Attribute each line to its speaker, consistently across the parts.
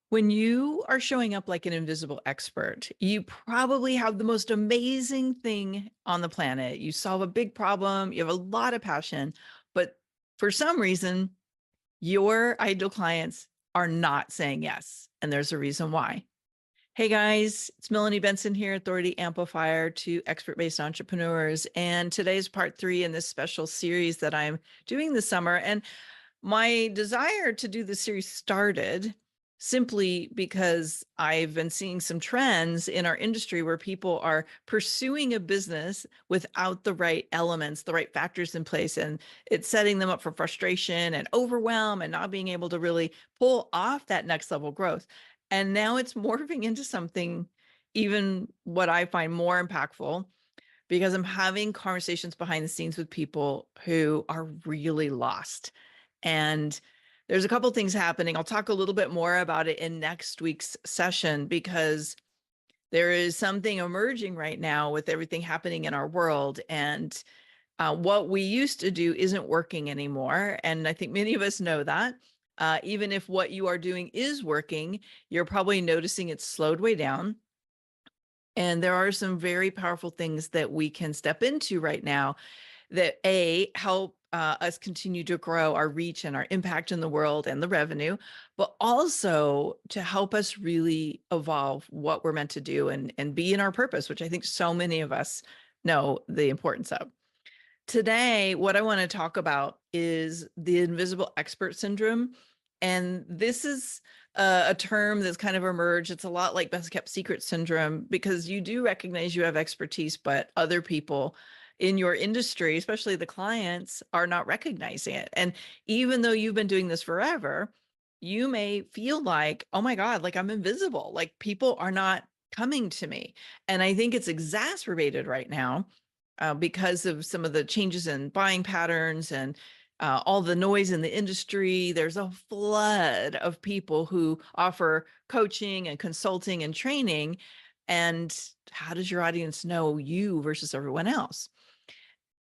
Speaker 1: When you are showing up like an invisible expert, you probably have the most amazing thing on the planet. You solve a big problem, you have a lot of passion, but for some reason, your ideal clients are not saying yes. And there's a reason why. Hey guys, it's Melanie Benson here, Authority Amplifier to Expert-Based Entrepreneurs. And today's part 3 in this special series that I'm doing this summer. And my desire to do this series started simply because I've been seeing some trends in our industry where people are pursuing a business without the right elements, the right factors in place, and it's setting them up for frustration and overwhelm and not being able to really pull off that next level growth. And now it's morphing into something even what I find more impactful because I'm having conversations behind the scenes with people who are really lost. And there's a couple things happening. I'll talk a little bit more about it in next week's session because there is something emerging right now with everything happening in our world. And what we used to do isn't working anymore. And I think many of us know that. Even if what you are doing is working, you're probably noticing it's slowed way down. And there are some very powerful things that we can step into right now that help us continue to grow our reach and our impact in the world and the revenue, but also to help us really evolve what we're meant to do and be in our purpose, which I think so many of us know the importance of. Today, what I want to talk about is the invisible expert syndrome. And this is a term that's kind of emerged. It's a lot like best kept secret syndrome because you do recognize you have expertise, but other people in your industry, especially the clients, are not recognizing it. And even though you've been doing this forever, you may feel like, oh my God, like I'm invisible, like people are not coming to me. And I think it's exacerbated right now because of some of the changes in buying patterns and all the noise in the industry. There's a flood of people who offer coaching and consulting and training. And how does your audience know you versus everyone else?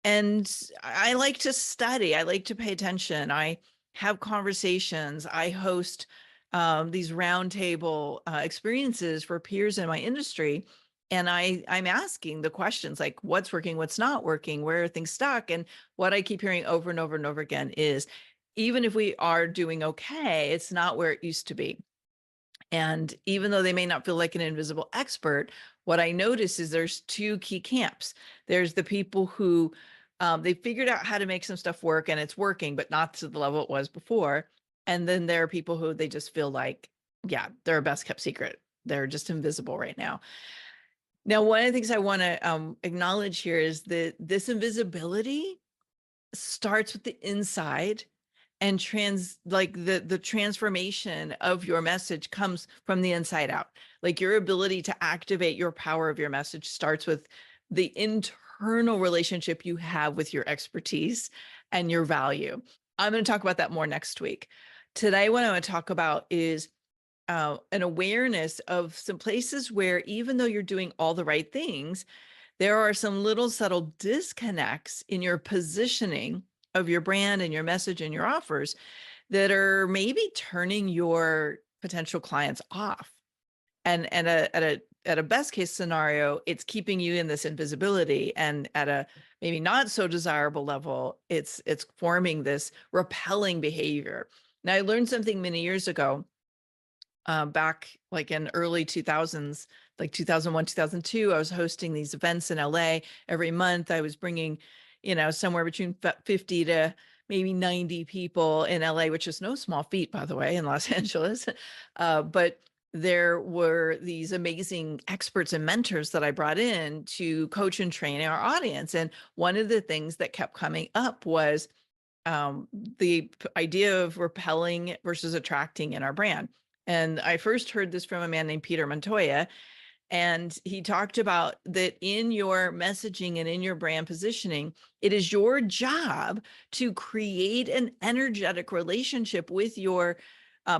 Speaker 1: And I like to study. I like to pay attention. I have conversations. I host these roundtable experiences for peers in my industry. And I'm asking the questions like what's working, what's not working, where are things stuck? And what I keep hearing over and over and over again is even if we are doing okay, it's not where it used to be. And even though they may not feel like an invisible expert, what I notice is there's two key camps. There's the people who they figured out how to make some stuff work and it's working, but not to the level it was before. And then there are people who they just feel like, yeah, they're a best kept secret. They're just invisible right now. Now, one of the things I want to acknowledge here is that this invisibility starts with the inside and the transformation of your message comes from the inside out. Like your ability to activate your power of your message starts with the internal relationship you have with your expertise and your value. I'm going to talk about that more next week. Today, what I want to talk about is an awareness of some places where even though you're doing all the right things, there are some little subtle disconnects in your positioning of your brand and your message and your offers that are maybe turning your potential clients off. And at a best case scenario, it's keeping you in this invisibility. And at a maybe not so desirable level, it's forming this repelling behavior. Now, I learned something many years ago, back like in early 2000s, like 2001, 2002, I was hosting these events in LA every month. I was bringing, somewhere between 50 to maybe 90 people in LA, which is no small feat, by the way, in Los Angeles. But there were these amazing experts and mentors that I brought in to coach and train our audience. And one of the things that kept coming up was the idea of repelling versus attracting in our brand. And I first heard this from a man named Peter Montoya. And he talked about that in your messaging and in your brand positioning, it is your job to create an energetic relationship with your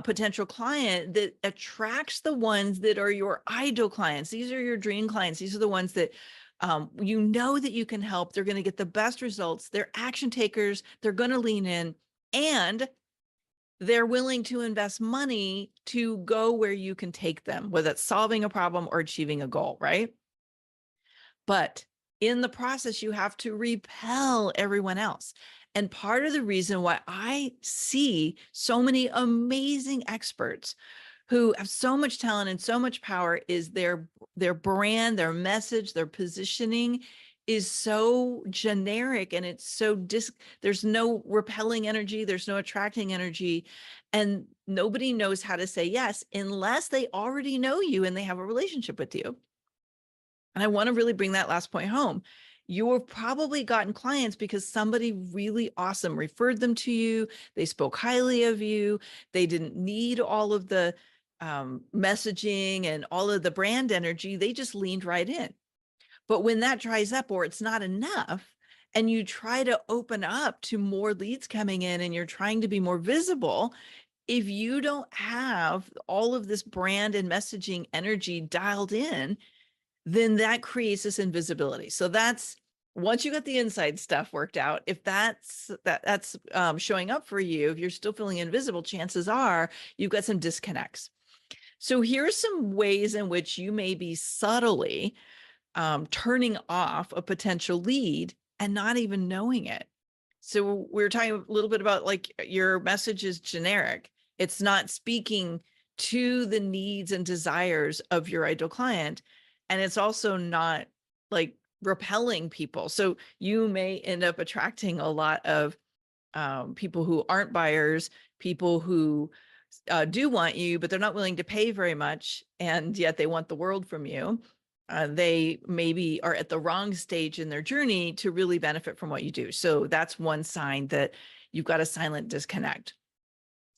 Speaker 1: potential client that attracts the ones that are your ideal clients. These are your dream clients. These are the ones that you know that you can help. They're going to get the best results. They're action takers. They're going to lean in. And they're willing to invest money to go where you can take them, whether it's solving a problem or achieving a goal, right? But in the process, you have to repel everyone else. And part of the reason why I see so many amazing experts who have so much talent and so much power is their brand, their message, their positioning is so generic, and it's so there's no repelling energy, there's no attracting energy, and nobody knows how to say yes unless they already know you and they have a relationship with you. And I want to really bring that last point home. You have probably gotten clients because somebody really awesome referred them to you. They spoke highly of you. They didn't need all of the messaging and all of the brand energy. They just leaned right in. But when that dries up or it's not enough, and you try to open up to more leads coming in and you're trying to be more visible, if you don't have all of this brand and messaging energy dialed in, then that creates this invisibility. So that's, once you got the inside stuff worked out, if that's showing up for you, if you're still feeling invisible, chances are you've got some disconnects. So here's some ways in which you may be subtly turning off a potential lead and not even knowing it. So we were talking a little bit about, like, your message is generic. It's not speaking to the needs and desires of your ideal client. And it's also not like repelling people. So you may end up attracting a lot of people who aren't buyers, people who do want you, but they're not willing to pay very much, and yet they want the world from you. They maybe are at the wrong stage in their journey to really benefit from what you do. So that's one sign that you've got a silent disconnect.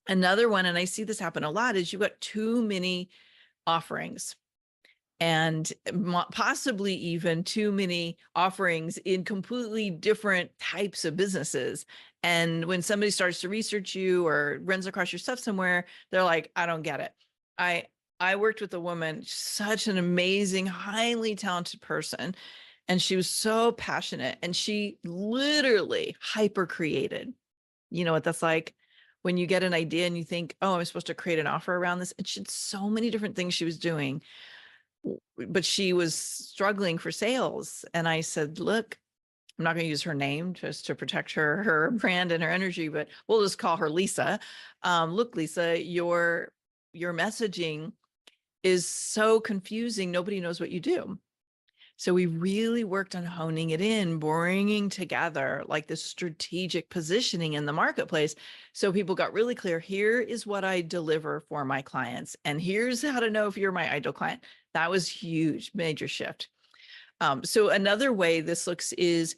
Speaker 1: Another one, and I see this happen a lot, is you've got too many offerings, and possibly even too many offerings in completely different types of businesses. And when somebody starts to research you or runs across your stuff somewhere, they're like, I don't get it. I worked with a woman, such an amazing, highly talented person, and she was so passionate, and she literally hyper created. You know what that's like? When you get an idea and you think, oh, I'm supposed to create an offer around this. And she had so many different things she was doing, but she was struggling for sales. And I said, look, I'm not going to use her name just to protect her brand and her energy, but we'll just call her Lisa. Look, Lisa, your messaging is so confusing. Nobody knows what you do. So we really worked on honing it in, bringing together like the strategic positioning in the marketplace. So people got really clear, here is what I deliver for my clients, and here's how to know if you're my ideal client. That was huge, major shift. So another way this looks is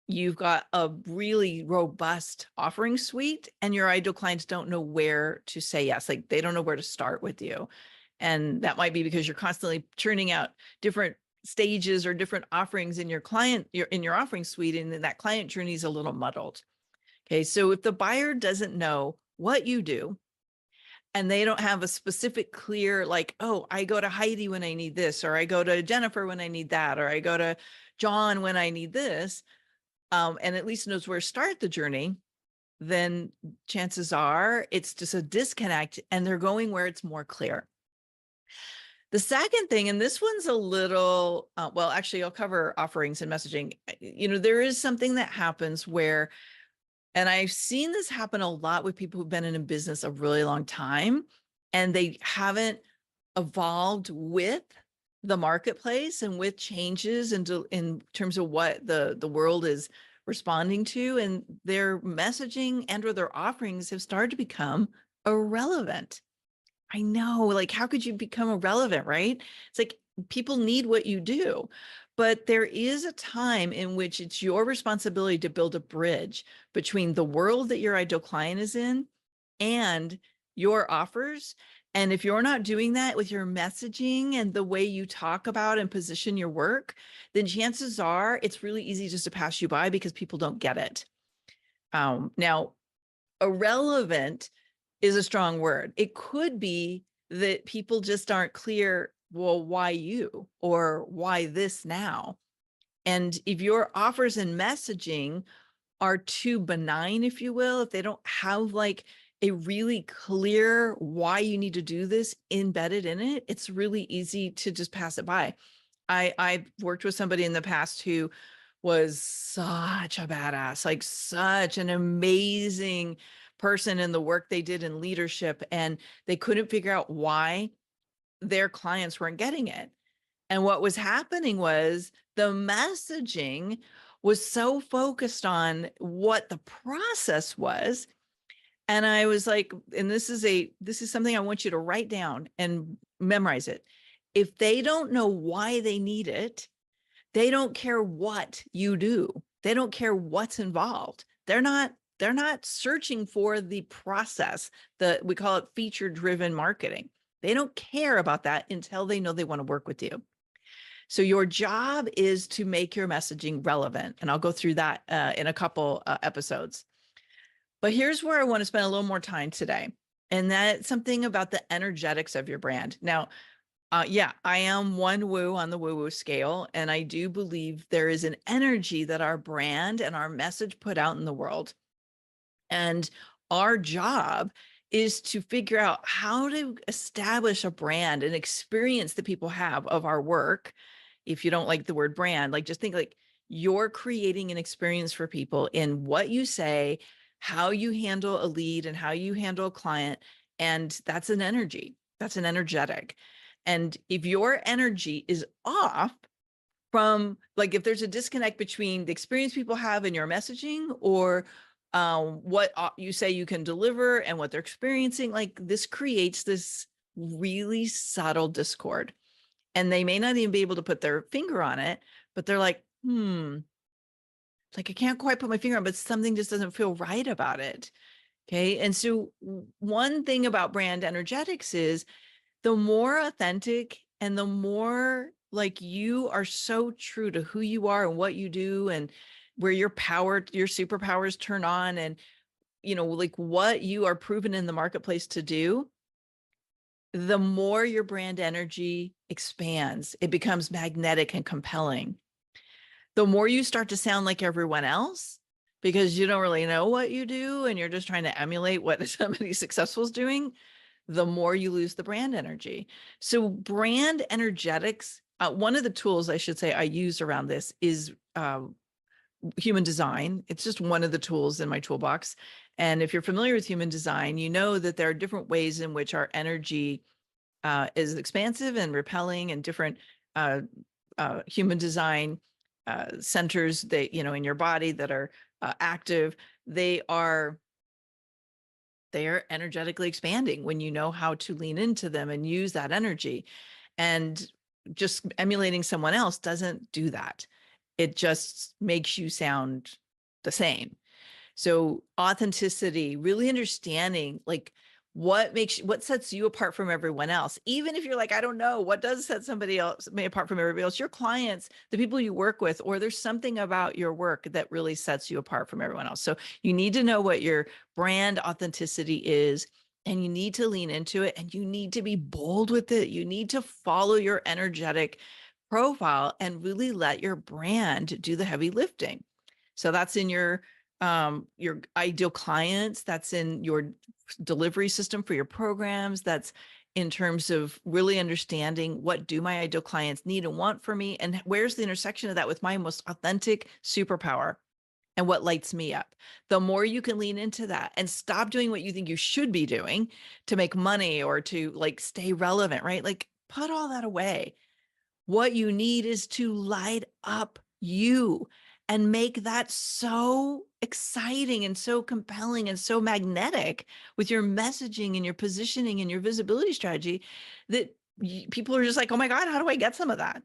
Speaker 1: you've got a really robust offering suite, and your ideal clients don't know where to say yes. Like, they don't know where to start with you. And that might be because you're constantly churning out different stages or different offerings in your offering suite, and then that client journey is a little muddled. Okay, so if the buyer doesn't know what you do, and they don't have a specific clear, like, oh, I go to Heidi when I need this, or I go to Jennifer when I need that, or I go to John when I need this, and at least knows where to start the journey, then chances are it's just a disconnect, and they're going where it's more clear. The second thing, and this one's a little, well, actually, I'll cover offerings and messaging. You know, there is something that happens where, and I've seen this happen a lot with people who've been in a business a really long time, and they haven't evolved with the marketplace and with changes in terms of what the world is responding to, and their messaging and or their offerings have started to become irrelevant. I know, like, how could you become irrelevant, right? It's like people need what you do, but there is a time in which it's your responsibility to build a bridge between the world that your ideal client is in and your offers. And if you're not doing that with your messaging and the way you talk about and position your work, then chances are it's really easy just to pass you by because people don't get it. Now, irrelevant is a strong word. It could be that people just aren't clear, well, why you, or why this now? And if your offers and messaging are too benign, if you will, if they don't have like a really clear why you need to do this embedded in it, it's really easy to just pass it by. I've worked with somebody in the past who was such a badass, like such an amazing person in the work they did in leadership, and they couldn't figure out why their clients weren't getting it. And what was happening was the messaging was so focused on what the process was. And I was like, and this is something I want you to write down and memorize it. If they don't know why they need it, they don't care what you do. They don't care what's involved. They're not searching for the process. We call it feature driven marketing. They don't care about that until they know they want to work with you. So your job is to make your messaging relevant. And I'll go through that in a couple episodes. But here's where I want to spend a little more time today. And that's something about the energetics of your brand. Now, yeah, I am one woo on the woo-woo scale. And I do believe there is an energy that our brand and our message put out in the world. And our job is to figure out how to establish a brand, an experience that people have of our work. If you don't like the word brand, like just think like you're creating an experience for people in what you say, how you handle a lead and how you handle a client. And that's an energy, that's an energetic. And if your energy is off from, like, if there's a disconnect between the experience people have in your messaging or what you say you can deliver and what they're experiencing, like this creates this really subtle discord. And they may not even be able to put their finger on it, but they're like, like I can't quite put my finger on, but something just doesn't feel right about it. Okay. And so one thing about brand energetics is the more authentic and the more like you are so true to who you are and what you do and where your superpowers turn on and, like what you are proven in the marketplace to do, the more your brand energy expands, it becomes magnetic and compelling. The more you start to sound like everyone else because you don't really know what you do and you're just trying to emulate what somebody successful is doing, the more you lose the brand energy. So brand energetics, one of the tools I should say I use around this is human design. It's just one of the tools in my toolbox. And if you're familiar with human design, you know that there are different ways in which our energy is expansive and repelling, and different human design centers that, in your body that are active. They're energetically expanding when you know how to lean into them and use that energy. And just emulating someone else doesn't do that. It just makes you sound the same. So authenticity, really understanding like what sets you apart from everyone else. Even if you're like, I don't know, what does set somebody else apart from everybody else? Your clients, the people you work with, or there's something about your work that really sets you apart from everyone else. So you need to know what your brand authenticity is, and you need to lean into it, and you need to be bold with it. You need to follow your energetic profile and really let your brand do the heavy lifting. So that's in your ideal clients, that's in your delivery system for your programs, that's in terms of really understanding what do my ideal clients need and want for me, and where's the intersection of that with my most authentic superpower and what lights me up. The more you can lean into that and stop doing what you think you should be doing to make money or to like stay relevant, right? Like put all that away. What you need is to light up you and make that so exciting and so compelling and so magnetic with your messaging and your positioning and your visibility strategy that people are just like, oh my God, how do I get some of that?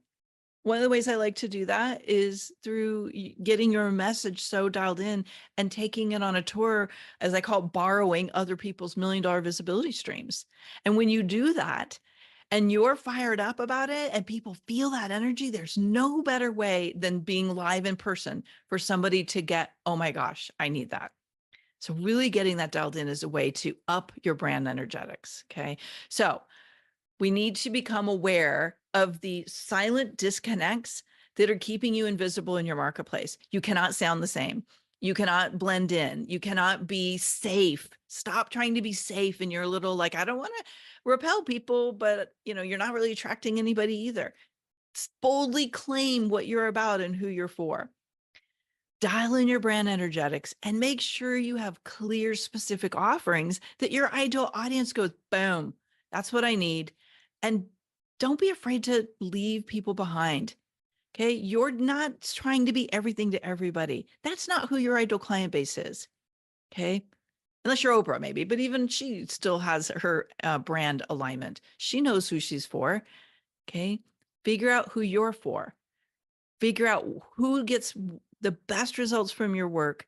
Speaker 1: One of the ways I like to do that is through getting your message so dialed in and taking it on a tour, as I call it, borrowing other people's $1 million visibility streams. And when you do that, and you're fired up about it and people feel that energy, there's no better way than being live in person for somebody to get, oh my gosh, I need that. So really getting that dialed in is a way to up your brand energetics. Okay. So we need to become aware of the silent disconnects that are keeping you invisible in your marketplace. You cannot sound the same. You cannot blend in. You cannot be safe. Stop trying to be safe in your little, like, I don't want to repel people, but you're not really attracting anybody either. Boldly claim what you're about and who you're for. Dial in your brand energetics and make sure you have clear, specific offerings that your ideal audience goes, boom, that's what I need. And don't be afraid to leave people behind. Okay. You're not trying to be everything to everybody. That's not who your ideal client base is. Okay. Unless you're Oprah, maybe, but even she still has her brand alignment. She knows who she's for. Okay. Figure out who you're for. Figure out who gets the best results from your work.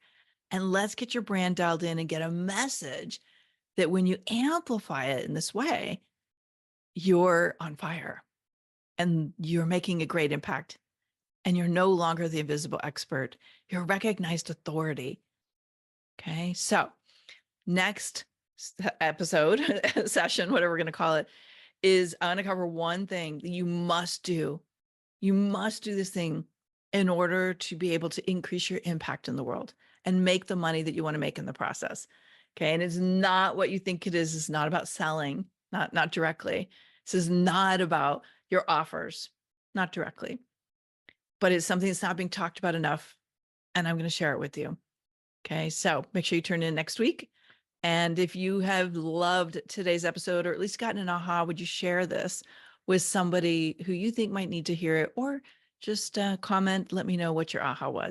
Speaker 1: And let's get your brand dialed in and get a message that when you amplify it in this way, you're on fire and you're making a great impact. And you're no longer the invisible expert. You're a recognized authority. Okay. So next episode, session, whatever we're going to call it, is I'm going to cover one thing that you must do. You must do this thing in order to be able to increase your impact in the world and make the money that you want to make in the process. Okay. And it's not what you think it is. It's not about selling, not directly. This is not about your offers, not directly, but it's something that's not being talked about enough. And I'm going to share it with you. Okay. So make sure you turn in next week. And if you have loved today's episode, or at least gotten an aha, would you share this with somebody who you think might need to hear it, or just comment, let me know what your aha was.